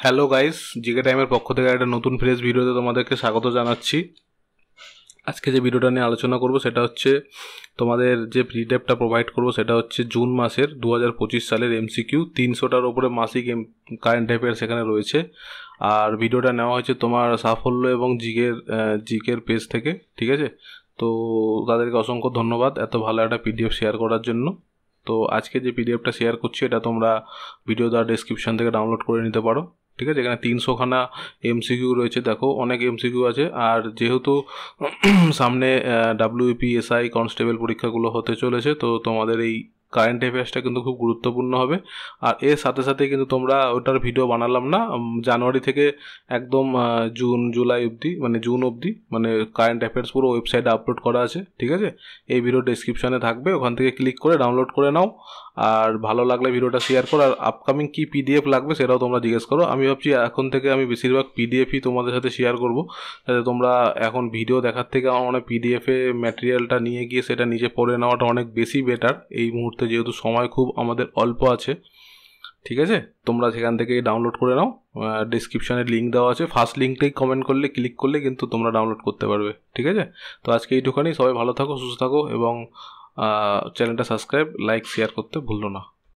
Hello guys, GK টাইমের পক্ষ থেকে একটা নতুন ফ্রেশ ভিডিওতে তোমাদেরকে স্বাগত জানাচ্ছি। আজকে যে ভিডিওটা নিয়ে আলোচনা করব সেটা হচ্ছে তোমাদের যে প্রিডেপটা প্রোভাইড করব সেটা হচ্ছে জুন মাসের 2025 সালের এমসিকিউ 300টার উপরে মাসিক কারেন্ট অ্যাফেয়ার্স সেখানে রয়েছে। আর ভিডিওটা নেওয়া হয়েছে তোমার সাফল্য এবং জিকের পেজ থেকে, ঠিক আছে? তো তাদেরকে অসংখ্য ধন্যবাদ এত ভালো একটা পিডিএফ শেয়ার করার জন্য। তো আজকে যে পিডিএফটা শেয়ার করছি এটা তোমরা ভিডিও দ্বারা ডেসক্রিপশন থেকে ডাউনলোড করে নিতে পারো, ঠিক আছে? এখানে 300খানা এমসিকিউ রয়েছে, দেখো অনেক এমসিকিউ আছে। আর যেহেতু সামনে ডাব্লিউপি এসআই কনস্টেবল পরীক্ষাগুলো হতে চলেছে, তো তোমাদের এই কারেন্ট অ্যাফেয়ার্সটা কিন্তু খুব গুরুত্বপূর্ণ হবে। আর এর সাথে সাথে কিন্তু তোমরা ওটার ভিডিও বানালাম না, জানুয়ারি থেকে একদম জুলাই অবধি, মানে জুন অবধি, মানে কারেন্ট অ্যাফেয়ার্স পুরো ওয়েবসাইটে আপলোড করা আছে, ঠিক আছে? এই ভিডিও ডেসক্রিপশানে থাকবে, ওখান থেকে ক্লিক করে ডাউনলোড করে নাও। আর ভালো লাগলে ভিডিওটা শেয়ার করো। আর আপকামিং কি পিডিএফ লাগবে সেটাও তোমরা জিজ্ঞেস করো। আমি ভাবছি এখন থেকে আমি বেশিরভাগ পিডিএফই তোমাদের সাথে শেয়ার করব, যাতে তোমরা এখন ভিডিও দেখার থেকে আমার মনে হয় পিডিএফে ম্যাটেরিয়ালটা নিয়ে গিয়ে সেটা নিজে পড়ে নেওয়াটা অনেক বেশি বেটার এই মুহূর্তে, যেহেতু সময় খুব আমাদের অল্প আছে, ঠিক আছে? তোমরা সেখান থেকে ডাউনলোড করে নাও। ডিসক্রিপশানে লিঙ্ক দেওয়া আছে, ফার্স্ট লিঙ্কটাই কমেন্ট করলে ক্লিক করলে কিন্তু তোমরা ডাউনলোড করতে পারবে, ঠিক আছে? তো আজকে এইটুখানি। সবাই ভালো থাকো, সুস্থ থাকো এবং চ্যানেলটা সাবস্ক্রাইব, লাইক, শেয়ার করতে ভুলো না।